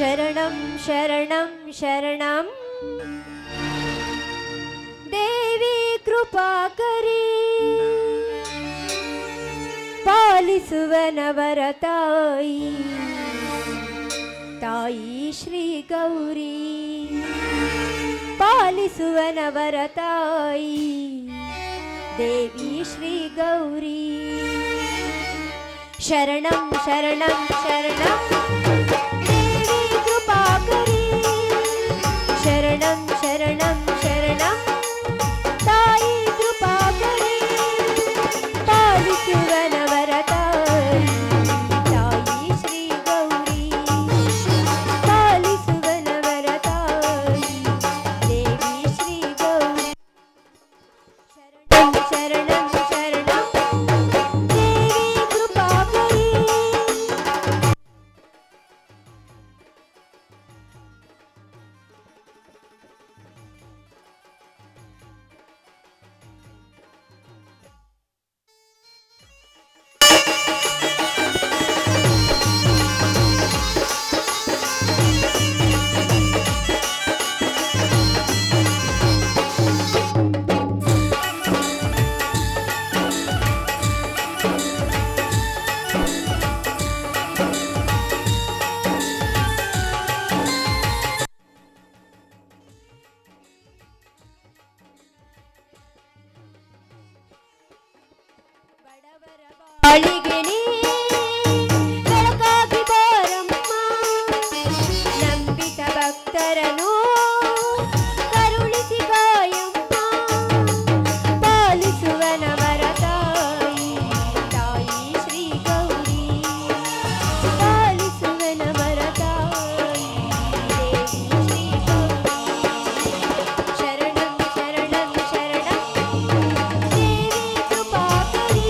ಶರಣಂ ಶರಣಂ ಶರಣಂ ದೇವಿ ಕೃಪಾಕರಿ ಪಾಲಿಸುವನವರ ತಾಯಿ ತಾಯಿ ಶ್ರೀ ಗೌರಿ ಪಾಲಿಸುವನವರ ತಾಯಿ ದೇವಿ ಶ್ರೀ ಗೌರಿ ಶರಣಂ ಶರಣಂ ಶರಣಂ ದೇವಿ ಕೃಪಾಕರಿ ಶರಣಂ ಶರಣಂ ಶರಣಂ ತಾಯಿ ಕೃಪಾಕರಿ ಪಾಲಿಸುವನವರ ತಾಯಿ ತಾಯಿ ಶ್ರೀ ಗೌರಿ ಪಾಲಿಸುವನವರ ತಾಯಿ ದೇವಿ ಶ್ರೀ ಗೌರಿ ಶರಣಂ ಶರಣಂ ಶರಣಂ ದೇವಿ ಕೃಪಾಕರಿ ಬಾಳಿಗೆ ನೀ ಬೆಳಕಾಗಿ ಬಾರಮ್ಮ ನಂಬಿದ ಭಕ್ತರನು ಕರುಣಿಸಿ ಕಾಯಮ್ಮ ಪಾಲಿಸುವನವರ ತಾಯಿ ತಾಯಿ ಶ್ರೀ ಗೌರಿ ಪಾಲಿಸುವನವರ ತಾಯಿ ದೇವಿ ಶ್ರೀ ಗೌರಿ ಶರಣಂ ಶರಣಂ ಶರಣಂ ದೇವಿ ಕೃಪಾಕರಿ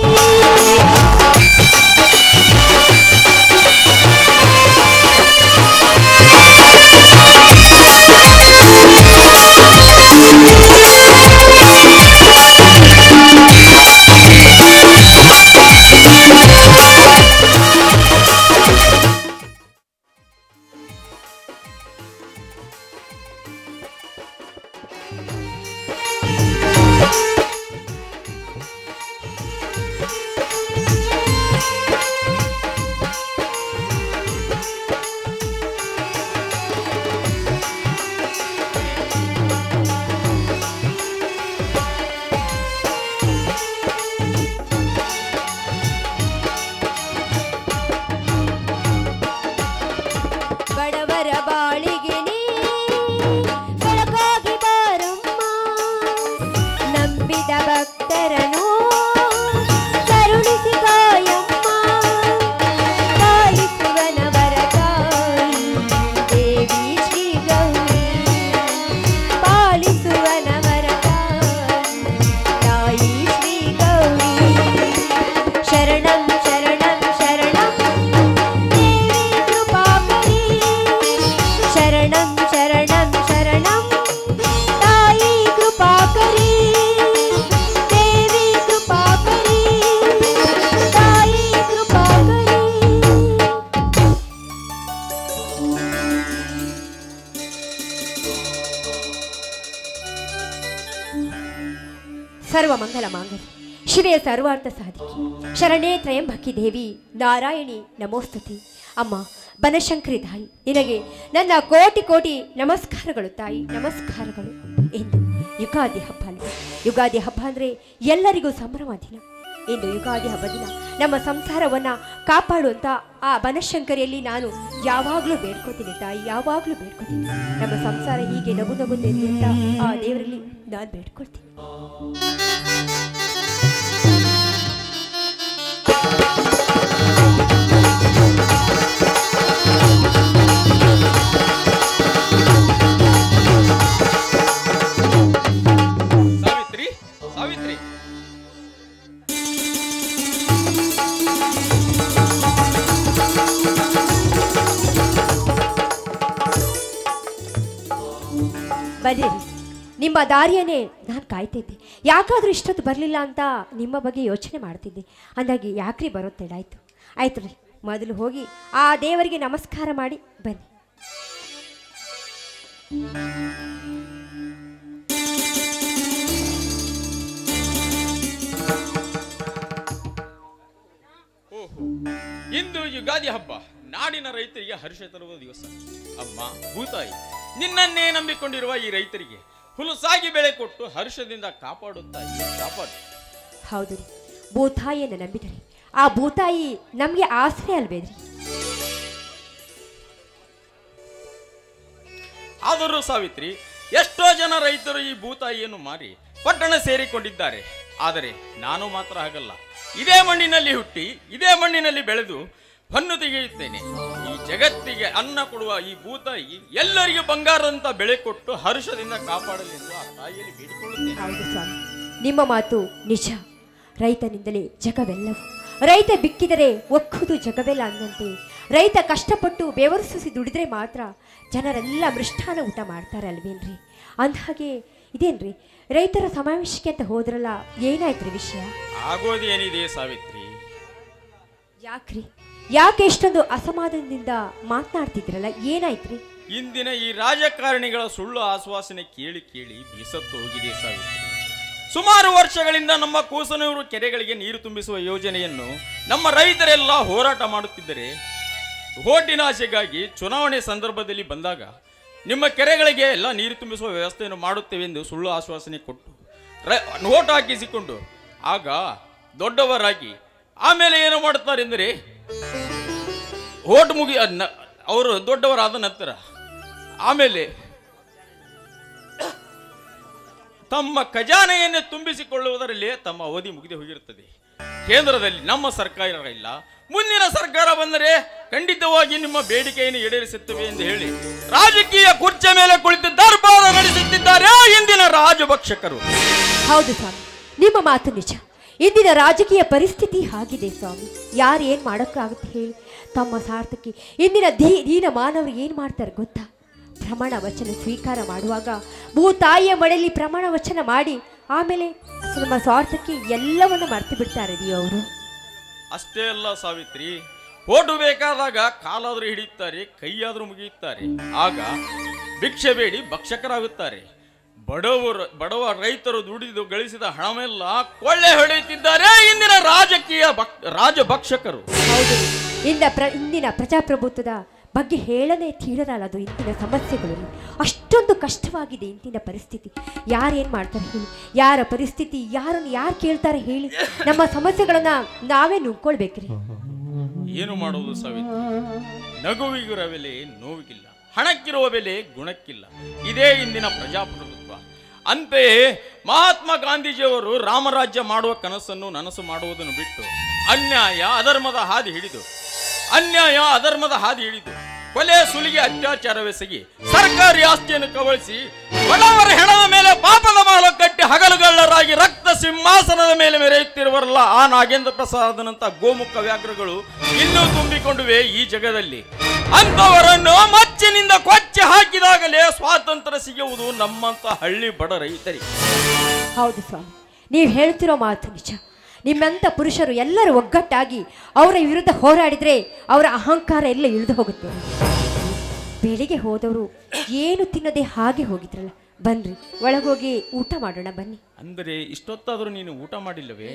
ಬಡವರ ಬಾಳಿಗೆ ನೀ ಬೆಳಕಾಗಿ ಬಾರಮ್ಮ ನಂಬಿದ ಭಕ್ತರನು ಕರುಣಿಸಿ ಕಾಯಮ್ಮ ಪಾಲಿಸುವನವರ ತಾಯಿ ದೇವಿ ಶ್ರೀ ಗೌರಿ ಪಾಲಿಸುವನವರ ತಾಯಿ ತಾಯಿ ಶ್ರೀ ಗೌರಿ ಶರಣಂ ಶರಣಂ ಶರಣಂ ದೇವಿ ಕೃಪಾಕರಿ ಶರಣಂ ಶರಣಂ ಶರಣಂ ತಾಯಿ ಕೃಪಾಕರಿ ದೇವಿ ಕೃಪಾಕರಿ ತಾಯಿ ಕೃಪಾಕರಿ ಸರ್ವಮಂಗಲ ಮಾಂಗಲ್ಯ ಶಿವೆ ಸರ್ವಾರ್ಥ ಸಾಧಿಕೆ ಶರಣೇ ತ್ರಯಂಬಕಿ ದೇವಿ ನಾರಾಯಣಿ ನಮೋಸ್ತುತಿ ಅಮ್ಮ ಬನಶಂಕರಿ ತಾಯಿ ನಿನಗೆ ನನ್ನ ಕೋಟಿ ಕೋಟಿ ನಮಸ್ಕಾರಗಳು ತಾಯಿ ನಮಸ್ಕಾರಗಳು ಎಂದು ಯುಗಾದಿ ಹಬ್ಬ ಅಲ್ವಾ ಯುಗಾದಿ ಹಬ್ಬ ಅಂದರೆ ಎಲ್ಲರಿಗೂ ಸಂಭ್ರಮ ದಿನ ಇಂದು ಯುಗಾದಿ ಹಬ್ಬ ದಿನ ನಮ್ಮ ಸಂಸಾರವನ್ನು ಕಾಪಾಡುವಂಥ ಆ ಬನಶಂಕರಿಯಲ್ಲಿ ನಾನು ಯಾವಾಗಲೂ ಬೇಡ್ಕೋತೀನಿ ತಾಯಿ ಯಾವಾಗಲೂ ಬೇಡ್ಕೋತೀನಿ ನಮ್ಮ ಸಂಸಾರ ಹೀಗೆ ನಗು ನಗುತ್ತಿದೆ ಅಂತ ಆ ದೇವರಲ್ಲಿ ನಾನು ಬೇಡ್ಕೊಳ್ತೀನಿ ಸಾವಿತ್ರಿ ಸಾವಿತ್ರಿ ಬನ್ನಿರಿ ನಿಮ್ಮ ದಾರಿಯನ್ನೇ ನಾನು ಕಾಯ್ತಿದ್ದೆ ಯಾಕಾದರೂ ಇಷ್ಟೊತ್ತು ಬರಲಿಲ್ಲ ಅಂತ ನಿಮ್ಮ ಬಗ್ಗೆ ಯೋಚನೆ ಮಾಡ್ತಿದ್ದೆ ಅಂದಾಗಿ ಯಾಕ್ರಿ ಬರೋತ್ತೇಳಾಯ್ತು ಆಯ್ತು ರೀ ಮೊದಲು ಹೋಗಿ ಆ ದೇವರಿಗೆ ನಮಸ್ಕಾರ ಮಾಡಿ ಬನ್ನಿ ಓಹೋ, ಇಂದು ಯುಗಾದಿ ಹಬ್ಬ, ನಾಡಿನ ರೈತರಿಗೆ ಹರ್ಷ ತರುವ ದಿವಸ. ಅಮ್ಮ ಭೂತಾಯಿ, ನಿನ್ನನ್ನೇ ನಂಬಿಕೊಂಡಿರುವ ಈ ರೈತರಿಗೆ ಹುಲಸಾಗಿ ಬೆಳೆ ಕೊಟ್ಟು ಹರ್ಷದಿಂದ ಕಾಪಾಡುತ್ತಾಯಿ, ಕಾಪಾಡು. ಹೌದು ರೀ, ಭೂತಾಯಿಯನ್ನು ನಂಬಿದರೆ ಆ ಭೂತಾಯಿ ನಮಗೆ ಆಸರೆ ಅಲ್ವೇದ್ರಿ. ಆದರೂ ಸಾವಿತ್ರಿ, ಎಷ್ಟೋ ಜನ ರೈತರು ಈ ಭೂತಾಯಿಯನ್ನು ಮಾರಿ ಪಟ್ಟಣ ಸೇರಿಕೊಂಡಿದ್ದಾರೆ. ಆದರೆ ನಾನು ಮಾತ್ರ ಹಾಗಲ್ಲ. ಇದೇ ಮಣ್ಣಿನಲ್ಲಿ ಹುಟ್ಟಿ ಇದೇ ಮಣ್ಣಿನಲ್ಲಿ ಬೆಳೆದು ಹೊನ್ನು ತೆಗೆಯುತ್ತೇನೆ. ಈ ಜಗತ್ತಿಗೆ ಅನ್ನ ಕೊಡುವ ಈ ಭೂತಾಯಿ ಎಲ್ಲರಿಗೂ ಬಂಗಾರದಂತ ಬೆಳೆ ಕೊಟ್ಟು ಹರ್ಷದಿಂದ ಕಾಪಾಡಲೆಂದು ಆ ತಾಯಿಯಲ್ಲಿ ಬೇಡಿಕೊಳ್ಳುತ್ತೇನೆ. ಹೌದು ಸ್ವಾಮಿ, ನಿಮ್ಮ ಮಾತು ನಿಜ. ರೈತನಿಂದಲೇ ಜಗವೆಲ್ಲವೂ. ರೈತ ಬಿಕ್ಕಿದರೆ ಒಕ್ಕುದು ಜಗವೆಲ್ಲ ಅನ್ನಂತೆ ರೈತ ಕಷ್ಟಪಟ್ಟು ಬೆವರಿಸಿ ದುಡಿದ್ರೆ ಮಾತ್ರ ಜನರೆಲ್ಲ ಮೃಷ್ಟಾನ ಊಟ ಮಾಡ್ತಾರೆ ಅಲ್ವೇನ್ರಿ. ಅಂದಹಾಗೆ ಇದೇನ್ರಿ, ರೈತರ ಸಮಾವೇಶಕ್ಕೆ ಅಂತ ಹೋದ್ರಲ್ಲ, ಏನಾಯ್ತ್ರಿ ವಿಷಯ? ಆಗೋದೇನಿದೆ ಸಾವಿತ್ರಿ? ಯಾಕ್ರಿ, ಯಾಕೆ ಇಷ್ಟೊಂದು ಅಸಮಾಧಾನದಿಂದ ಮಾತನಾಡ್ತಿದ್ರಲ್ಲ, ಏನಾಯ್ತ್ರಿ? ಇಂದಿನ ಈ ರಾಜಕಾರಣಿಗಳ ಸುಳ್ಳು ಆಶ್ವಾಸನೆ ಕೇಳಿ ಕೇಳಿ ಬೇಸತ್ತು ಹೋಗಿದೆ ಸಾವಿತ್ರಿ. ಸುಮಾರು ವರ್ಷಗಳಿಂದ ನಮ್ಮ ಕೂಸನೂರು ಕೆರೆಗಳಿಗೆ ನೀರು ತುಂಬಿಸುವ ಯೋಜನೆಯನ್ನು ನಮ್ಮ ರೈತರೆಲ್ಲ ಹೋರಾಟ ಮಾಡುತ್ತಿದ್ದರೆ, ಓಟಿನ ಆಸೆಗಾಗಿ ಚುನಾವಣೆ ಸಂದರ್ಭದಲ್ಲಿ ಬಂದಾಗ ನಿಮ್ಮ ಕೆರೆಗಳಿಗೆ ಎಲ್ಲ ನೀರು ತುಂಬಿಸುವ ವ್ಯವಸ್ಥೆಯನ್ನು ಮಾಡುತ್ತೇವೆ ಎಂದು ಸುಳ್ಳು ಆಶ್ವಾಸನೆ ಕೊಟ್ಟು ನೋಟ್ ಹಾಕಿಸಿಕೊಂಡು ಆಗ ದೊಡ್ಡವರಾಗಿ ಆಮೇಲೆ ಏನು ಮಾಡುತ್ತಾರೆಂದರೆ, ಓಟ್ ಅವರು ದೊಡ್ಡವರಾದ ನಂತರ ಆಮೇಲೆ ತಮ್ಮ ಖಜಾನೆಯನ್ನೇ ತುಂಬಿಸಿಕೊಳ್ಳುವುದರಲ್ಲಿ ತಮ್ಮ ಅವಧಿ ಮುಗಿದು ಹೋಗಿರುತ್ತದೆ. ಕೇಂದ್ರದಲ್ಲಿ ನಮ್ಮ ಸರ್ಕಾರ ಇಲ್ಲ, ಮುಂದಿನ ಸರ್ಕಾರ ಬಂದರೆ ಖಂಡಿತವಾಗಿ ನಿಮ್ಮ ಬೇಡಿಕೆಯನ್ನು ಈಡೇರಿಸುತ್ತೇವೆ ಎಂದು ಹೇಳಿ ರಾಜಕೀಯ ಕುರ್ಚಿ ಮೇಲೆ ಕುಳಿತು ದರ್ಬಾರ ನಡೆಸುತ್ತಿದ್ದಾರೆ ಇಂದಿನ ರಾಜಭಕ್ಷಕರು. ಹೌದು ಸ್ವಾಮಿ, ನಿಮ್ಮ ಮಾತು ನಿಜ. ಇಂದಿನ ರಾಜಕೀಯ ಪರಿಸ್ಥಿತಿ ಹಾಗಿದೆ ಸ್ವಾಮಿ. ಯಾರು ಏನು ಮಾಡೋಕ್ಕಾಗುತ್ತೆ ಹೇಳಿ? ತಮ್ಮ ಸಾರ್ಥಕ್ಕೆ ಇಂದಿನ ದೀನ ಮಾನವರು ಏನು ಮಾಡ್ತಾರೆ ಗೊತ್ತಾ? ಪ್ರಮಾಣ ವಚನ ಸ್ವೀಕಾರ ಮಾಡುವಾಗ ಭೂತಾಯಿಯ ಮಳೆಯಲ್ಲಿ ಪ್ರಮಾಣ ವಚನ ಮಾಡಿ ಆಮೇಲೆ ನಮ್ಮ ಸ್ವಾರ್ಥಕ್ಕೆ ಎಲ್ಲವನ್ನು ಮರ್ತು ಬಿಡ್ತಾರೆ ಅವರು. ಅಷ್ಟೇ ಅಲ್ಲ ಸಾವಿತ್ರಿ, ಓಟು ಬೇಕಾದಾಗ ಕಾಲಾದರೂ ಹಿಡಿಯುತ್ತಾರೆ, ಕೈಯಾದರೂ ಮುಗಿಯುತ್ತಾರೆ. ಆಗ ಭಿಕ್ಷೆ ಬೇಡಿ ಭಕ್ಷಕರಾಗುತ್ತಾರೆ. ಬಡವ ರೈತರು ದುಡಿದು ಗಳಿಸಿದ ಹಣವೆಲ್ಲ ಕೊಳ್ಳೆ ಹೊಡೆಯುತ್ತಿದ್ದಾರೆ ಇಂದಿನ ರಾಜಕೀಯ ರಾಜಭಕ್ಷಕರು. ಹೌದು, ಇಂದಿನ ಪ್ರಜಾಪ್ರಭುತ್ವದ ಬಗ್ಗೆ ಹೇಳನೇ ತೀರಲ್ಲ. ಅದು ಇಂದಿನ ಸಮಸ್ಯೆಗಳು ಅಷ್ಟೊಂದು ಕಷ್ಟವಾಗಿದೆ ಇಂದಿನ ಪರಿಸ್ಥಿತಿ. ಯಾರೇನು ಮಾಡ್ತಾರೆ ಹೇಳಿ? ಯಾರ ಪರಿಸ್ಥಿತಿ ಯಾರನ್ನು ಯಾರು ಕೇಳ್ತಾರೆ ಹೇಳಿ? ನಮ್ಮ ಸಮಸ್ಯೆಗಳನ್ನ ನಾವೇ ನುಗ್ಕೊಳ್ಬೇಕ್ರಿ. ಏನು ಮಾಡುವುದು ಸಾವಿತ್ರಿ? ನಗುವಿಗಿರುವ ಬೆಲೆ ನೋವಿಗಿಲ್ಲ, ಹಣಕ್ಕಿರುವ ಬೆಲೆ ಗುಣಕ್ಕಿಲ್ಲ. ಇದೇ ಇಂದಿನ ಪ್ರಜಾಪ್ರಭುತ್ವ. ಅಂತೆಯೇ ಮಹಾತ್ಮ ಗಾಂಧೀಜಿಯವರು ರಾಮರಾಜ್ಯ ಮಾಡುವ ಕನಸನ್ನು ನನಸು ಮಾಡುವುದನ್ನು ಬಿಟ್ಟು ಅನ್ಯಾಯ ಅಧರ್ಮದ ಹಾದಿ ಹಿಡಿದು ಕೊಲೆ ಸುಲಿಗೆ ಅತ್ಯಾಚಾರವೆಸಗಿ ಸರ್ಕಾರಿ ಆಸ್ತಿಯನ್ನು ಕಬಳಿಸಿ ಬಡವರ ಹೆಣದ ಮೇಲೆ ಪಾಪದ ಮಾಲ ಕಟ್ಟಿ ಹಗಲುಗಳ್ಳರಾಗಿ ರಕ್ತ ಸಿಂಹಾಸನದ ಮೇಲೆ ಮೆರೆಯುತ್ತಿರುವರಲ್ಲ ಆ ನಾಗೇಂದ್ರ ಪ್ರಸಾದನಂತ ಗೋಮುಖ ವ್ಯಾಘ್ರಗಳು ಇನ್ನೂ ತುಂಬಿಕೊಂಡಿವೆ ಈ ಜಗದಲ್ಲಿ. ಅಂಥವರನ್ನು ಮಚ್ಚಿನಿಂದ ಕೊಚ್ಚಿ ಹಾಕಿದಾಗಲೇ ಸ್ವಾತಂತ್ರ್ಯ ಸಿಗುವುದು ನಮ್ಮಂತ ಹಳ್ಳಿ ಬಡ ರೈತರಿಗೆ. ಹೌದು ಸ್ವಾಮಿ, ನೀವು ಹೇಳ್ತಿರೋ ಮಾತು ನಿಜ. ನಿಮ್ಮಂಥ ಪುರುಷರು ಎಲ್ಲರೂ ಒಗ್ಗಟ್ಟಾಗಿ ಅವರ ವಿರುದ್ಧ ಹೋರಾಡಿದರೆ ಅವರ ಅಹಂಕಾರ ಎಲ್ಲ ಇಳಿದು ಹೋಗುತ್ತೆ. ಬೆಳಿಗ್ಗೆ ಹೋದವರು ಏನು ತಿನ್ನದೆ ಹಾಗೆ ಹೋಗಿದ್ರಲ್ಲ, ಬನ್ರಿ ಒಳಗೋಗಿ ಊಟ ಮಾಡೋಣ ಬನ್ನಿ. ಅಂದರೆ ಇಷ್ಟೊತ್ತಾದರೂ ನೀನು ಊಟ ಮಾಡಿಲ್ಲವೇ?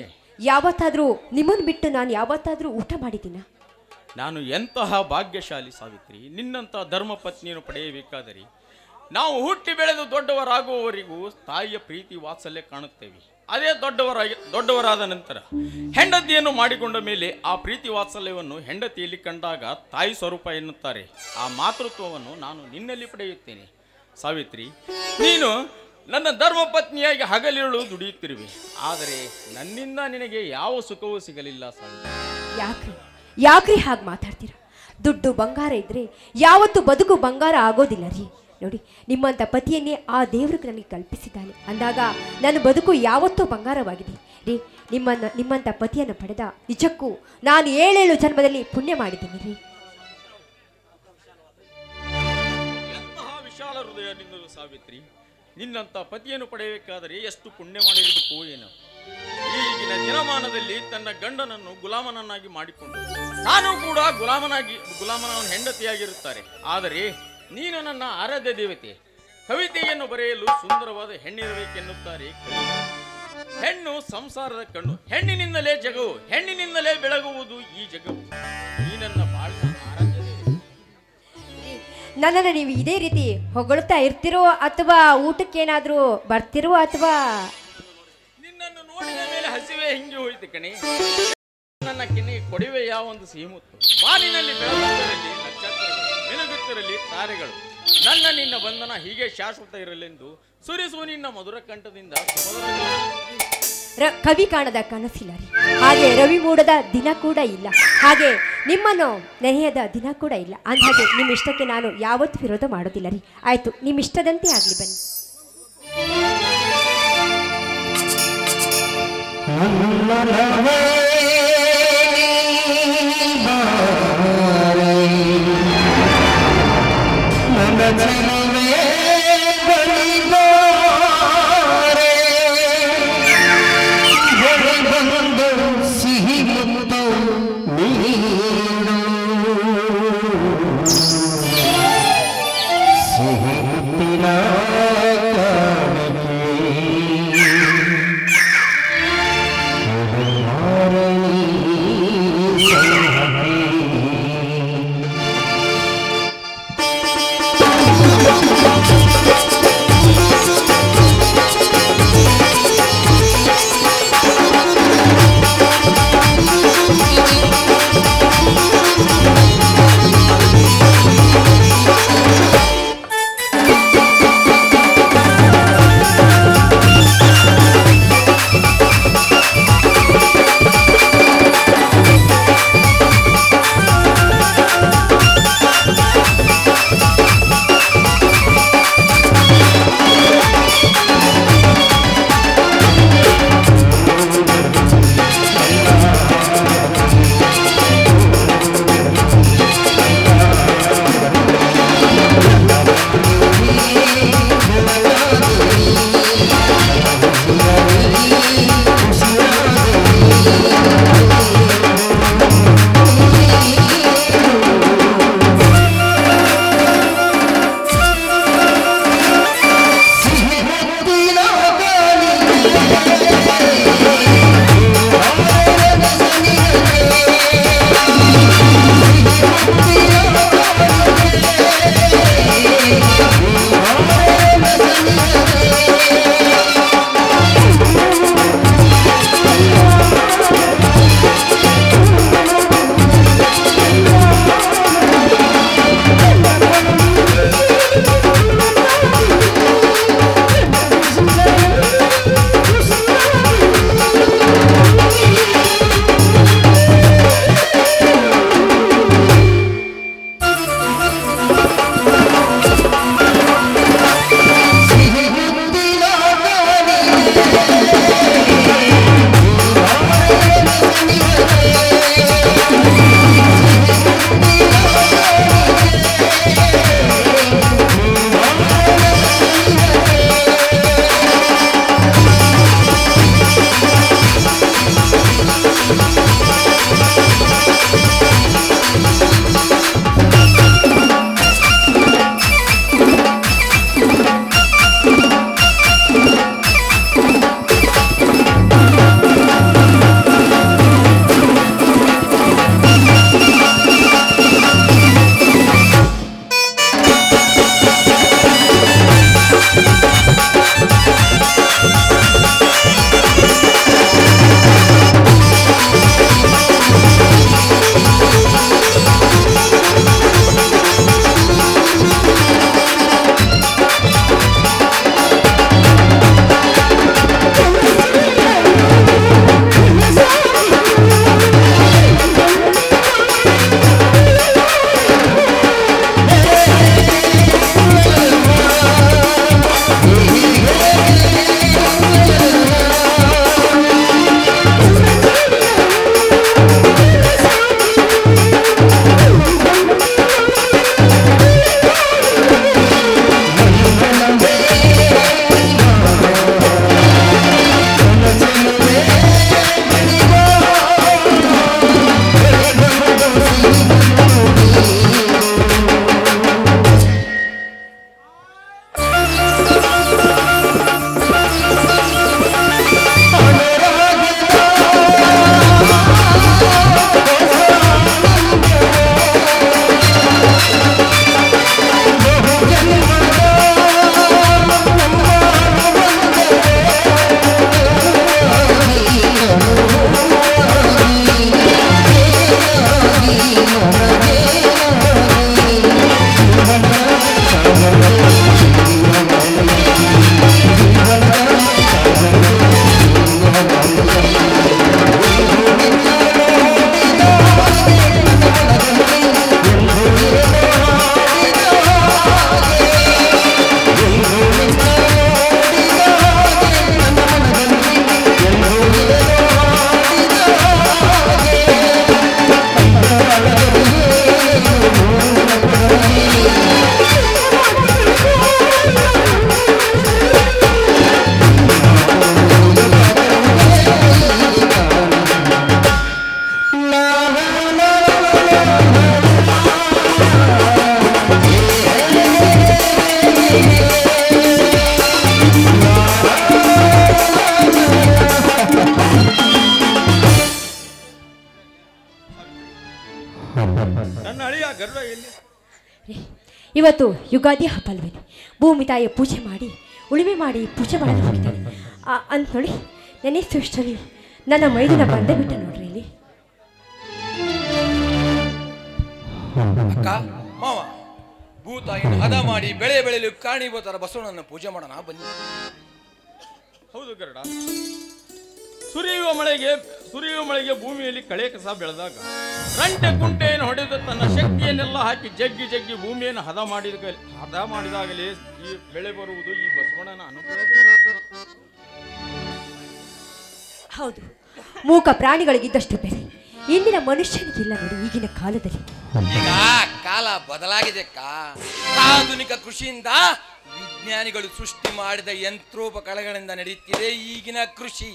ಯಾವತ್ತಾದರೂ ನಿಮ್ಮನ್ನು ಬಿಟ್ಟು ನಾನು ಯಾವತ್ತಾದರೂ ಊಟ ಮಾಡಿದ್ದೀನ? ನಾನು ಎಂತಹ ಭಾಗ್ಯಶಾಲಿ ಸಾವಿತ್ರಿ. ನಿನ್ನಂಥ ಧರ್ಮ ಪತ್ನಿಯನ್ನು ಪಡೆಯಬೇಕಾದರೆ ನಾವು ಹುಟ್ಟಿ ಬೆಳೆದು ದೊಡ್ಡವರಾಗುವವರೆಗೂ ತಾಯಿಯ ಪ್ರೀತಿ ವಾತ್ಸಲ್ಯ ಕಾಣುತ್ತೇವೆ. ಅದೇ ದೊಡ್ಡವರಾದ ನಂತರ ಹೆಂಡತಿಯನ್ನು ಮಾಡಿಕೊಂಡ ಮೇಲೆ ಆ ಪ್ರೀತಿ ವಾತ್ಸಲ್ಯವನ್ನು ಹೆಂಡತಿಯಲ್ಲಿ ಕಂಡಾಗ ತಾಯಿ ಸ್ವರೂಪ ಎನ್ನುತ್ತಾರೆ. ಆ ಮಾತೃತ್ವವನ್ನು ನಾನು ನಿನ್ನಲ್ಲಿ ಪಡೆಯುತ್ತೇನೆ ಸಾವಿತ್ರಿ. ನೀನು ನನ್ನ ಧರ್ಮ ಪತ್ನಿಯಾಗಿ ಹಗಲಿರುಳು ದುಡಿಯುತ್ತಿರುವೆ, ಆದರೆ ನನ್ನಿಂದ ನಿನಗೆ ಯಾವ ಸುಖವೂ ಸಿಗಲಿಲ್ಲ ಸಾವಿತ್ರಿ. ಯಾಕ್ರಿ ಹಾಗೆ ಮಾತಾಡ್ತೀರಾ? ದುಡ್ಡು ಬಂಗಾರ ಇದ್ರೆ ಯಾವತ್ತೂ ಬದುಕು ಬಂಗಾರ ಆಗೋದಿಲ್ಲ ರೀ. ನೋಡಿ, ನಿಮ್ಮಂಥ ಪತಿಯನ್ನೇ ಆ ದೇವ್ರಿಗೆ ನನಗೆ ಕಲ್ಪಿಸಿದ್ದಾನೆ ಅಂದಾಗ ನನ್ನ ಬದುಕು ಯಾವತ್ತೂ ಬಂಗಾರವಾಗಿದೆ ರೀ. ನಿಮ್ಮಂಥ ಪತಿಯನ್ನು ಪಡೆದ ನಿಜಕ್ಕೂ ನಾನು 7 ಜನ್ಮದಲ್ಲಿ ಪುಣ್ಯ ಮಾಡಿದ್ದೀನಿ ರೀ. ಎಂತಹ ವಿಶಾಲ ಹೃದಯ ನಿನ್ನದು ಸಾವಿತ್ರಿ. ನಿನ್ನಂಥ ಪತಿಯನ್ನು ಪಡೆಯಬೇಕಾದರೆ ಎಷ್ಟು ಪುಣ್ಯ ಮಾಡಿರಬೇಕು ಏನೋ. ಈಗಿನ ದಿನಮಾನದಲ್ಲಿ ತನ್ನ ಗಂಡನನ್ನು ಗುಲಾಮನನ್ನಾಗಿ ಮಾಡಿಕೊಂಡು ನಾನು ಕೂಡ ಗುಲಾಮನ ಹೆಂಡತಿಯಾಗಿರುತ್ತಾರೆ. ಆದರೆ ನೀನು ನನ್ನ ಆರಾಧ್ಯ ದೇವತೆ. ಕವಿತೆಯನ್ನು ಬರೆಯಲು ಸುಂದರವಾದ ಹೆಣ್ಣಿರಬೇಕೆನ್ನುತ್ತಾರೆ ಕವಿ. ಹೆಣ್ಣು ಸಂಸಾರದ ಕಣ್ಣು, ಹೆಣ್ಣಿನಿಂದಲೇ ಜಗವು, ಹೆಣ್ಣಿನಿಂದಲೇ ಬೆಳಗುವುದು ಈ ಜಗವು. ಈ ನನ್ನ ಬಾಳಿನ ಆರಾಧ್ಯ ದೇವತೆ. ನನ್ನನ್ನು ನೀವು ಇದೇ ರೀತಿ ಹೊಗಳ್ತಾ ಇರ್ತಿರೋ ಅಥವಾ ಊಟಕ್ಕೇನಾದ್ರೂ ಬರ್ತಿರೋ ಅಥವಾ ನಿನ್ನನ್ನು ನೋಡಿದ ಮೇಲೆ ಹಸಿವೆ ಹಿಂಗೆ ಹೋಯ್ತು ಕಣೆ. ನನ್ನ ಕೆನ್ನೆಗೆ ಕೊಡಿವೆ ಯಾವ ಒಂದು ಸಿಹಿಮುತ್ತು. ಬಾನಿನಲ್ಲಿ ಬೆಳಗುತ್ತಿರಲಿ ನಕ್ಷತ್ರಗಳು, ಮಿನುಗುತ್ತಿರಲಿ ತಾರೆಗಳು. ನನ್ನ ನಿನ್ನ ಬಂಧನ ಹೀಗೆ ಶಾಶ್ವತ ಇರಲೆಂದು ಸುರಿಸುವ ನಿನ್ನ ಮಧುರ ಕಂಠದಿಂದ ಕವಿ ಕಾಣದ ಕನಸಿಲ್ಲ ರೀ, ಹಾಗೆ ರವಿ ಮೂಡದ ದಿನ ಕೂಡ ಇಲ್ಲ, ಹಾಗೆ ನಿಮ್ಮನ್ನು ನೆನೆಯದ ದಿನ ಕೂಡ ಇಲ್ಲ. ಅಂದಾಗೆ ನಿಮ್ಮ ಇಷ್ಟಕ್ಕೆ ನಾನು ಯಾವತ್ತೂ ವಿರೋಧ ಮಾಡೋದಿಲ್ಲ ರೀ. ಆಯ್ತು, ನಿಮ್ಮ ಇಷ್ಟದಂತೆ ಆಗಲಿ, ಬನ್ನಿ. ಗರುಡ ಎಲ್ಲಿ? ಇವತ್ತು ಯುಗಾದಿ ಹಬ್ಬ ಅಲ್ವೇನೆ, ಭೂಮಿ ತಾಯಿಯ ಪೂಜೆ ಮಾಡಿ ಉಳುಮೆ ಮಾಡಿ ಪೂಜೆ ಮಾಡಲು ಹೋಗಿದ್ದಾನೆ ಅಂತ ನೋಡಿ. ನೆನೆಸ್ತು ಇಷ್ಟರಲ್ಲಿ ನನ್ನ ಮೈದಿನ ಬಂದೇ ಬಿಟ್ಟ ನೋಡ್ರಿ ಇಲ್ಲಿ. ಅಕ್ಕ ಮಾವ, ಭೂತಾಯಿನ ಹದ ಮಾಡಿ ಬೆಳೆ ಬೆಳೆಯಲು ಕಾಣಿಬೋತರ ಬಸವಣ್ಣನ ಪೂಜೆ ಮಾಡೋಣ ಬನ್ನಿ. ಹೌದು ಗರುಡ, ಸುರಿಯುವ ಮಳೆಗೆ ಭೂಮಿಯಲ್ಲಿ ಕಳೆ ಕಸ ಬೆಳೆದಾಗ ರಂಟೆ ಕುಂಟೆಯನ್ನು ಹೊಡೆದು ತನ್ನ ಶಕ್ತಿಯನ್ನೆಲ್ಲ ಹಾಕಿ ಜಗ್ಗಿ ಜಗ್ಗಿ ಭೂಮಿಯನ್ನು ಹದ ಮಾಡಿದಾಗಲೇ ಈ ಬೆಳೆ ಬರುವುದು ಈ ಬಸವಣ್ಣನ ಅನುಗ್ರಹ. ಹೌದು, ಮೂಕ ಪ್ರಾಣಿಗಳಿಗಿದ್ದಷ್ಟು ಬೆಲೆ ಇಂದಿನ ಮನುಷ್ಯನಿಗಿಲ್ಲ ನೋಡಿ ಈಗಿನ ಕಾಲದಲ್ಲಿ. ಈಗ ಕಾಲ ಬದಲಾಗಿದೆ ಅಕ್ಕ. ಆಧುನಿಕ ಕೃಷಿಯಿಂದ ವಿಜ್ಞಾನಿಗಳು ಸೃಷ್ಟಿ ಮಾಡಿದ ಯಂತ್ರೋಪಕರಣಗಳಿಂದ ನಡೆಯುತ್ತಿದೆ ಈಗಿನ ಕೃಷಿ.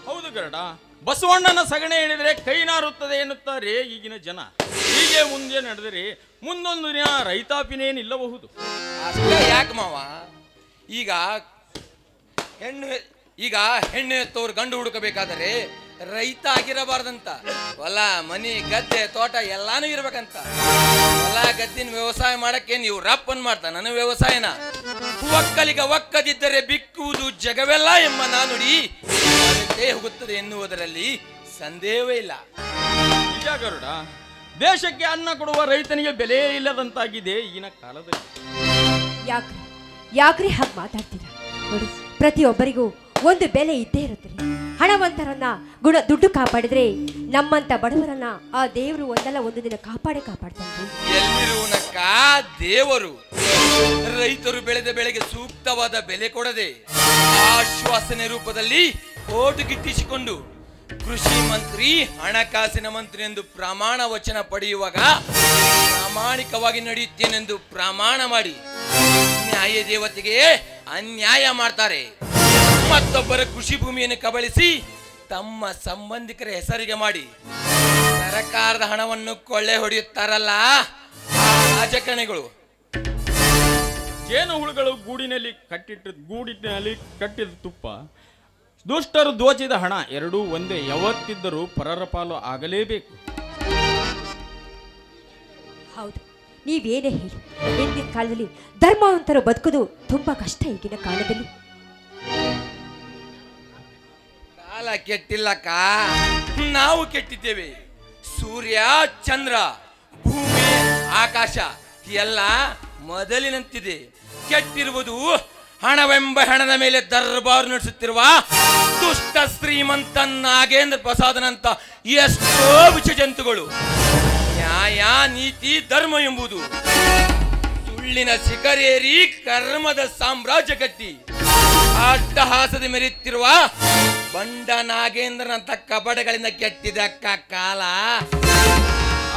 ಹೌದು ಗರುಡ, ಬಸವಣ್ಣನ ಸಗಣಿ ಹಿಡಿದರೆ ಕೈ ನಾರುತ್ತದೆ ಎನ್ನುತ್ತಾರೆ ಈಗಿನ ಜನ. ಹೀಗೆ ಮುಂದೆ ನಡೆದರೆ ಮುಂದೊಂದು ದಿನ ರೈತಾಪಿನೇನಿಲ್ಲಬಹುದು. ಅಷ್ಟೇ ಯಾಕೆ ಮಾವ, ಈಗ ಹೆಣ್ಣು ಎತ್ತವ್ರು ಗಂಡು ಹುಡುಕಬೇಕಾದರೆ ರೈತ ಆಗಿರಬಾರ್ದಂತ. ಹೊಲ ಮನಿ ಗದ್ದೆ ತೋಟ ಎಲ್ಲಾನು ಇರ್ಬೇಕಂತ. ಹೊಲ ಗದ್ದಿನ ವ್ಯವಸಾಯ ಮಾಡಕ್ಕೆ ನೀವು ರಪ್ಪನ್ ಮಾಡ್ತಾ ನನ್ನ ವ್ಯವಸಾಯನ ಒಕ್ಕಲಿಗ ಒಕ್ಕದಿದ್ದರೆ ಬಿಕ್ಕುವುದು ಜಗವೆಲ್ಲ ಎಂಬ ನಾನುಡಿ ಹೋಗುತ್ತದೆ ಎನ್ನುವುದರಲ್ಲಿ ಸಂದೇಹವೇ ಇಲ್ಲ. ನಿಜ ಗರುಡ, ದೇಶಕ್ಕೆ ಅನ್ನ ಕೊಡುವ ರೈತನಿಗೆ ಬೆಲೆ ಇಲ್ಲದಂತಾಗಿದೆ ಈಗಿನ ಕಾಲದಲ್ಲಿ. ಯಾಕ್ರಿ ಹಾಗೆ ಮಾತಾಡ್ತೀರಾ ನೋಡಿ, ಪ್ರತಿಯೊಬ್ಬರಿಗೂ ಒಂದು ಬೆಲೆ ಇದ್ದೇ ಇರುತ್ತೆ. ಹಣವಂತರನ್ನ ದುಡ್ಡು ಕಾಪಾಡಿದ್ರೆ ನಮ್ಮಂತ ಬಡವರನ್ನ ಆ ದೇವರು ಒಂದಲ್ಲ ಒಂದು ದಿನ ಕಾಪಾಡ್ತಾನೆ. ಎಲ್ಲಿರುವನಕ್ಕ ದೇವರು ರೈತರು ಬೆಳೆದ ಬೆಳೆಗೆ ಸೂಕ್ತವಾದ ಬೆಲೆ ಕೊಡದೆ ಆಶ್ವಾಸನೆ ರೂಪದಲ್ಲಿ ಓಟು ಗಿಟ್ಟಿಸಿಕೊಂಡು ಕೃಷಿ ಮಂತ್ರಿ ಹಣಕಾಸಿನ ಮಂತ್ರಿ ಎಂದು ಪ್ರಮಾಣ ವಚನ ಪಡೆಯುವಾಗ ಪ್ರಾಮಾಣಿಕವಾಗಿ ನಡೆಯುತ್ತೇನೆಂದು ಪ್ರಮಾಣ ಮಾಡಿ ನ್ಯಾಯ ದೇವತೆಗೆ ಅನ್ಯಾಯ ಮಾಡ್ತಾರೆ. ಮತ್ತೊಬ್ಬರ ಕೃಷಿ ಭೂಮಿಯನ್ನು ಕಬಳಿಸಿ ತಮ್ಮ ಸಂಬಂಧಿಕರ ಹೆಸರಿಗೆ ಮಾಡಿ ಸರ್ಕಾರದ ಹಣವನ್ನು ಕೊಳ್ಳೆ ಹೊಡೆಯುತ್ತಾರಲ್ಲ ರಾಜಕಾರಣಿಗಳು. ಜೇನು ಹುಳುಗಳು ಗೂಡಿನಲ್ಲಿ ಕಟ್ಟಿದ ತುಪ್ಪ, ದುಷ್ಟರು ದೋಚಿದ ಹಣ ಎರಡೂ ಒಂದೇ. ಯಾವತ್ತಿದ್ದರೂ ಪರರ ಪಾಲು ಆಗಲೇಬೇಕು. ಹೌದು, ನೀವೇನೇ ಹೇಳಿ, ಹಿಂದಿನ ಕಾಲದಲ್ಲಿ ಧರ್ಮವಂತರು ಬದುಕೋದು ತುಂಬಾ ಕಷ್ಟ. ಈಗಿನ ಕಾಲದಲ್ಲಿ ಕಾಲ ಕೆಟ್ಟಿಲ್ಲಕ್ಕ, ನಾವು ಕೆಟ್ಟಿದ್ದೇವೆ. ಸೂರ್ಯ ಚಂದ್ರ ಭೂಮಿ ಆಕಾಶ ಎಲ್ಲ ಮೊದಲಿನಂತಿದೆ. ಕೆಟ್ಟಿರುವುದು ಹಣವೆಂಬ ಹಣದ ಮೇಲೆ ದರ್ಬಾರು ನಡೆಸುತ್ತಿರುವ ದುಷ್ಟ ಶ್ರೀಮಂತ ನಾಗೇಂದ್ರ ಪ್ರಸಾದನಂತ ಎಷ್ಟೋ ವಿಷ ಜಂತುಗಳು. ನ್ಯಾಯ ನೀತಿ ಧರ್ಮ ಎಂಬುದು ಸುಳ್ಳಿನ ಶಿಖರೇರಿ ಕರ್ಮದ ಸಾಮ್ರಾಜ್ಯ ಕಟ್ಟಿ ಅಟ್ಟಹಾಸದ ಮೆರೆಯುತ್ತಿರುವ ಬಂಡ ನಾಗೇಂದ್ರನಂತ ಕಪಟಗಳಿಂದ ಕೆಟ್ಟಿದಕ್ಕ ಕಾಲ.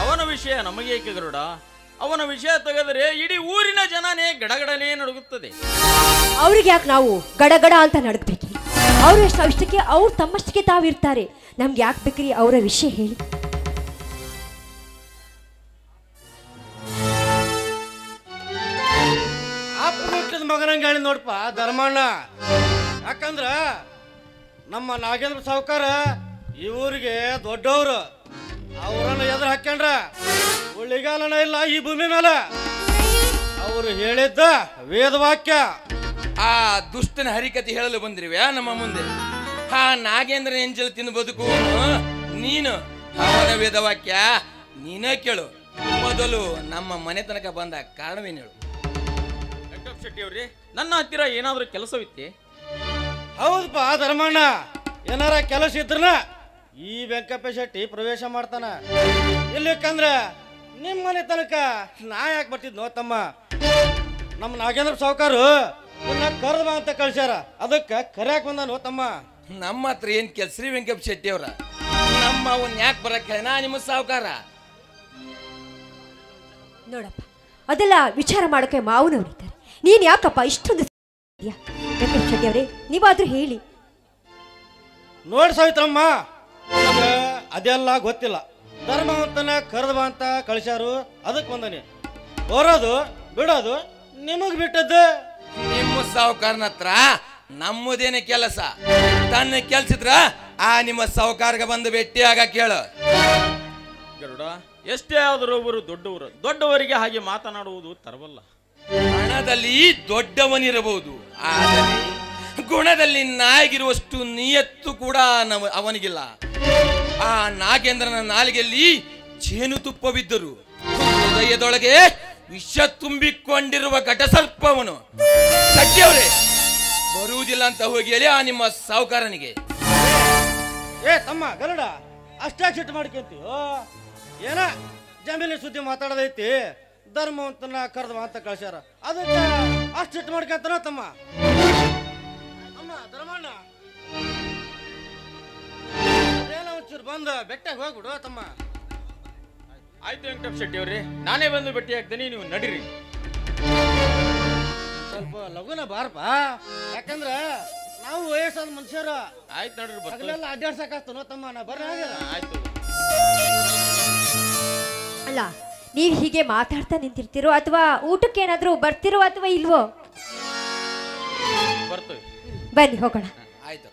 ಅವನ ವಿಷಯ ನಮಗೇಕೆ ಗರುಡ? ಅವನ ವಿಷಯ ತೆಗೆದರೆ ಇಡೀ ಊರಿನ ಜನನೇ ಗಡಗಡನೆ ನಡುಗುತ್ತದೆ. ಅವ್ರಿಗೆ ಯಾಕೆ ನಾವು ಗಡಗಡ ಅಂತ ನಡಗಬೇಕು? ಅವ್ರ ಅಷ್ಟಕ್ಕೆ ಅವ್ರು ತಮ್ಮಷ್ಟಕ್ಕೆ ತಾವಿರ್ತಾರೆ. ನಮ್ಗೆ ಯಾಕೆ ಬೇಕ್ರಿ ಅವರ ವಿಷಯ ಹೇಳಿ? ಅಪ್ರೂಟದ ಮಗನಂಗೆ ಹೇಳಿ ನೋಡಪ್ಪ ಧರ್ಮಣ್ಣ. ಯಾಕಂದ್ರ ನಮ್ಮ ನಾಗೇಂದ್ರ ಸಾವುಕಾರ ಈ ಊರಿಗೆ ದೊಡ್ಡವರು. ಅವರನ್ನ ಎದುರು ಹಾಕ್ಯಂಡ್ರ ಉಳಿಗಾಲನ ಇಲ್ಲ ಈ ಭೂಮಿ ಮೇಲೆ. ಅವರು ಹೇಳಿದ್ದ ವೇದವಾಕ್ಯ. ಆ ದುಷ್ಟನ ಹರಿಕತೆ ಹೇಳಲು ಬಂದಿರುವೆ ನಮ್ಮ ಮುಂದೆ. ಆ ನಾಗೇಂದ್ರನ ಎಂಜಲು ತಿಂದು ಬದುಕು ನೀನು. ಅವನ ವೇದವಾಕ್ಯ ನೀನೇ ಕೇಳು. ಮೊದಲು ನಮ್ಮ ಮನೆ ತನಕ ಬಂದ ಕಾರಣವೇನು ಹೇಳು. ವೆಂಕಟ ಶೆಟ್ಟಿ ಅವ್ರಿ, ನನ್ನ ಹತ್ತಿರ ಏನಾದರೂ ಕೆಲಸವಿತ್ತೆ? ಹೌದಪ್ಪ ಧರ್ಮಣ್ಣ, ಏನಾರ ಕೆಲಸ ಇದ್ರನ ಈ ವೆಂಕಪ್ಪ ಶೆಟ್ಟಿ ಪ್ರವೇಶ ಮಾಡ್ತಾನ. ಇಲ್ಲಕ್ಕಂದ್ರ ನಿಮ್ಮ ಮನೆ ತನಕ ನಾ ಯಾಕೆ ಬರ್ತಿದ್ನೋ ತಮ್ಮ? ನಮ್ಮ ನಾಗೇಂದ್ರ ಸಾವುಕಾರು ನಿನ್ನ ಕರ್ದ ಅಂತ ಕಳ್ಸ್ಯಾರ, ಅದಕ್ಕೆ ಕರ್ಯಾಕ್ ಬಂದಾನೋ ತಮ್ಮ. ನಮ್ಮ ಹತ್ರ ಏನ್ ಕೆಲ್ಸ್ರಿ ವೆಂಕಪ್ಪ ಶೆಟ್ಟಿ ಅವ್ರ? ನಮ್ಮ ಅವನ್ ಯಾಕೆ ಬರಕ್ಕೆ ನಾ ನಿಮ್ಮ ಸಾವುಕಾರ. ನೋಡಪ್ಪ, ಅದೆಲ್ಲ ವಿಚಾರ ಮಾಡೋಕೆ ಮಾವನವ್ರು ಇದ್ದಾರೆ. ನೀನ್ ಯಾಕಪ್ಪ ಇಷ್ಟೊಂದು ವೆಂಕಟ ಶೆಟ್ಟಿ ಅವರೇ, ನೀವಾದ್ರೂ ಹೇಳಿ. ನೋಡಿ ಸಾವಿತ್ರಮ್ಮ, ಅದೆಲ್ಲ ಗೊತ್ತಿಲ್ಲ. ಧರ್ಮವಂತನ ಕರ್ದವ ಅಂತ ಕಳ್ಸ್ಯಾರು, ಅದಕ್ಕೆ ಬಂದನಿ. ಬರೋದು ಬಿಡೋದು ನಿಮಗ್ ಬಿಟ್ಟದ್ದು. ನಿಮ್ಮ ಸಾವುಕಾರನ ಹತ್ರ ನಮ್ಮದೇನೆ ಕೆಲಸ. ತನ್ನ ಕೆಲ್ಸಿದ್ರ ಆ ನಿಮ್ಮ ಸಾವುಕಾರ್ಗ ಬಂದು ಭೇಟಿ ಆಗ ಕೇಳು. ಗರುಡ, ಎಷ್ಟೇ ಆದರೂ ಅವರು ದೊಡ್ಡವರಿಗೆ ಹಾಗೆ ಮಾತನಾಡುವುದು ತರವಲ್ಲ. ಹಣದಲ್ಲಿ ದೊಡ್ಡವನಿರಬಹುದು, ಆದರೆ ಗುಣದಲ್ಲಿ ನಾಯಿಗಿರುವಷ್ಟು ನಿಯತ್ತು ಕೂಡ ಅವನಿಗಿಲ್ಲ. ಆ ನಾಗೇಂದ್ರನ ನಾಲಿಗೆಯಲ್ಲಿ ಜೇನುತುಪ್ಪವಿದ್ದರು, ಹೃದಯದೊಳಗೆ ವಿಷ ತುಂಬಿಕೊಂಡಿರುವ ಘಟಸರ್ಪವನು. ಸತ್ಯವರೇ, ಬರುವುದಿಲ್ಲ ಅಂತ ಹೋಗಿ ಹೇಳಿ ಆ ನಿಮ್ಮ ಸಾಹುಕಾರನಿಗೆ. ಏ ತಮ್ಮ ಗರುಡ, ಅಷ್ಟಾಗಿ ಸಿಟ್ಟು ಮಾಡ್ಕೊಂತೀವೋ ಏನ? ಜಮೀನಿನ ಸುದ್ದಿ ಮಾತಾಡೋದೈತಿ, ಧರ್ಮವಂತನ ಕರೆದವ ಅಂತ ಕಳ್ಸ್ಯಾರ, ಅದಕ್ಕೆ ಅಷ್ಟು ಸಿಟ್ಟು ಮಾಡ್ಕೊಂತಾನ ತಮ್ಮ. ಅಮ್ಮ ಧರ್ಮಣ್ಣ, ಅದೇನೋ ಒಂಚೂರು ಬಂದು ಬೆಟ್ಟಾಗ ಹೋಗ್ಬಿಡು ತಮ್ಮ. ಆಯ್ತು ವೆಂಕಟಪ್ಪ ಶೆಟ್ಟಿ ಅವ್ರಿ, ನಾನೇ ಬಂದು ಭೇಟಿ ಆಗ್ತೀನಿ, ನೀವು ನಡೀರಿ. ಸ್ವಲ್ಪ ಲಗುನ ಬಾರಪ್ಪ, ಯಾಕಂದ್ರ ನಾವು ವಯಸ್ಸಾದ ಮನುಷ್ಯರು. ಆಯ್ತು ನಡ್ರಿ, ಹಗಲೆಲ್ಲ ಅಡ್ಡಾಡ್ಸಕ್ಕಾಗ್ತಾನೋ ತಮ್ಮ, ನಾ ಬರ್ರಿ ಆಗ್ಯಾರ. ಆಯ್ತು. ಅಲ್ಲ, ನೀವು ಹೀಗೆ ಮಾತಾಡ್ತಾ ನಿಂತಿರ್ತೀರೋ ಅಥವಾ ಊಟಕ್ಕೇನಾದರೂ ಬರ್ತಿರೋ ಅಥವಾ ಇಲ್ವೋ? ಬರ್ತೇವೆ, ಬನ್ನಿ ಹೋಗೋಣ. ಆಯ್ತಪ್ಪ.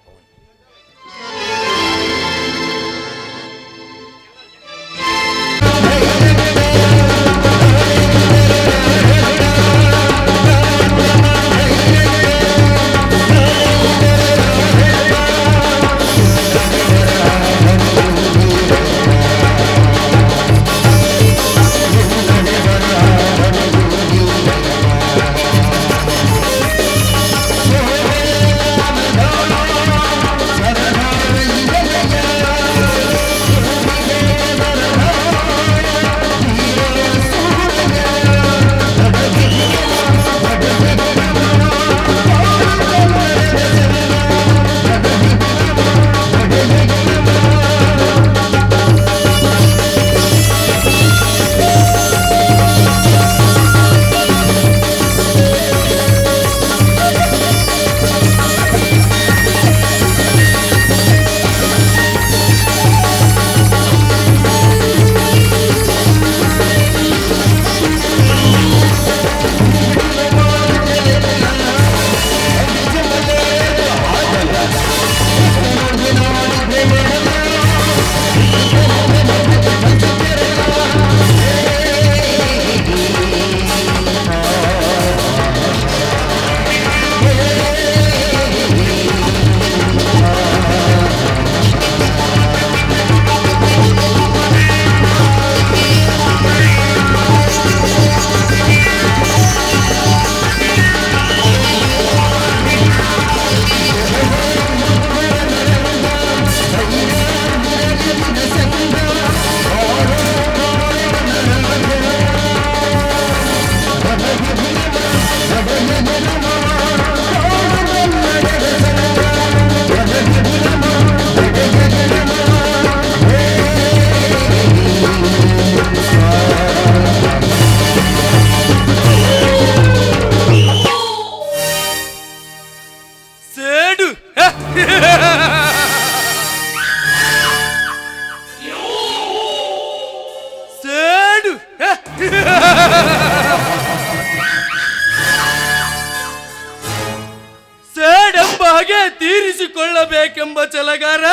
ಸೇಡೆಂಬ ಹಾಗೆ ತೀರಿಸಿಕೊಳ್ಳಬೇಕೆಂಬ ಛಲಗಾರ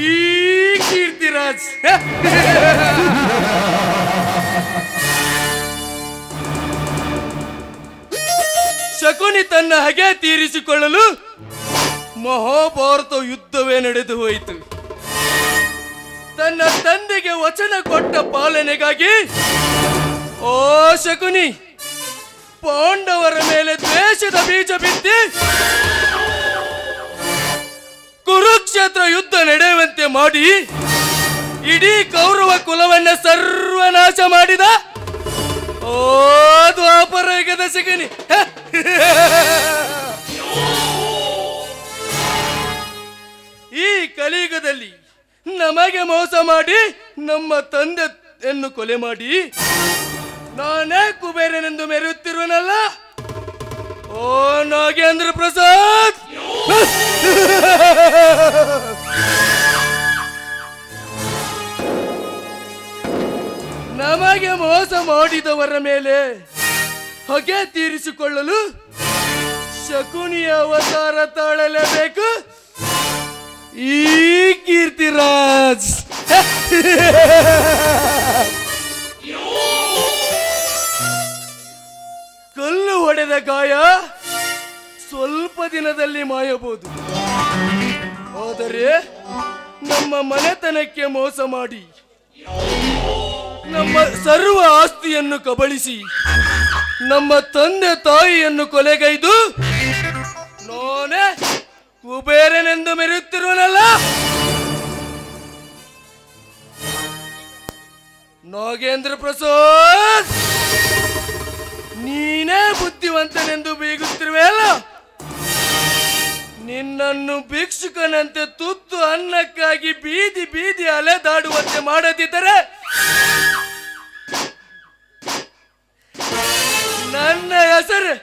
ಈ ಕೀರ್ತಿರಾಜ್. ಶಕುನಿ ತನ್ನ ಹಗೆ ತೀರಿಸಿಕೊಳ್ಳಲು ಮಹಾಭಾರತ ಯುದ್ಧವೇ ನಡೆದು ಹೋಯಿತು. ತನ್ನ ತಂದೆಗೆ ವಚನ ಕೊಟ್ಟ ಪಾಲನೆಗಾಗಿ ಓ ಶಕುನಿ ಪಾಂಡವರ ಮೇಲೆ ದ್ವೇಷದ ಬೀಜ ಬಿತ್ತಿ ಕುರುಕ್ಷೇತ್ರ ಯುದ್ಧ ನಡೆಯುವಂತೆ ಮಾಡಿ ಇಡೀ ಕೌರವ ಕುಲವನ್ನ ಸರ್ವನಾಶ ಮಾಡಿದ ಓ ದ್ವಾಪರ ಯುಗದ ಶಕುನಿ. ಈ ಕಲಿಯುಗದಲ್ಲಿ ನಮಗೆ ಮೋಸ ಮಾಡಿ ನಮ್ಮ ತಂದೆಯನ್ನು ಕೊಲೆ ಮಾಡಿ ನಾನೇ ಕುಬೇರನೆಂದು ಮೆರೆಯುತ್ತಿರುವನಲ್ಲ ಓ ನಾಗೇಂದ್ರ ಪ್ರಸಾದ್. ನಮಗೆ ಮೋಸ ಮಾಡಿದವರ ಮೇಲೆ ಹೊಗೆ ತೀರಿಸಿಕೊಳ್ಳಲು ಶಕುನಿಯ ಅವತಾರ ತಾಳಲೇಬೇಕು ಈ ಕೀರ್ತಿರಾಜ್. ಕಲ್ಲು ಹೊಡೆದ ಗಾಯ ಸ್ವಲ್ಪ ದಿನದಲ್ಲಿ ಮಾಯಬಹುದು, ಆದರೆ ನಮ್ಮ ಮನೆತನಕ್ಕೆ ಮೋಸ ಮಾಡಿ ನಮ್ಮ ಸರ್ವ ಆಸ್ತಿಯನ್ನು ಕಬಳಿಸಿ ನಮ್ಮ ತಂದೆ ತಾಯಿಯನ್ನು ಕೊಲೆಗೈದು ನೋನೆ ಕುಬೇರನೆಂದು ಮೆರೆಯುತ್ತಿರುವನಲ್ಲ. ನಾಗೇಂದ್ರ ಪ್ರಸಾದ್, ನೀನೇ ಬುದ್ಧಿವಂತನೆಂದು ಬೀಗುತ್ತಿರುವೆಯಲ್ಲ. ನಿನ್ನನ್ನು ಭಿಕ್ಷುಕನಂತೆ ತುತ್ತು ಅನ್ನಕ್ಕಾಗಿ ಬೀದಿ ಬೀದಿ ಅಲೆದಾಡುವಂತೆ ಮಾಡದಿದ್ದರೆ ನನ್ನ ಹೆಸರು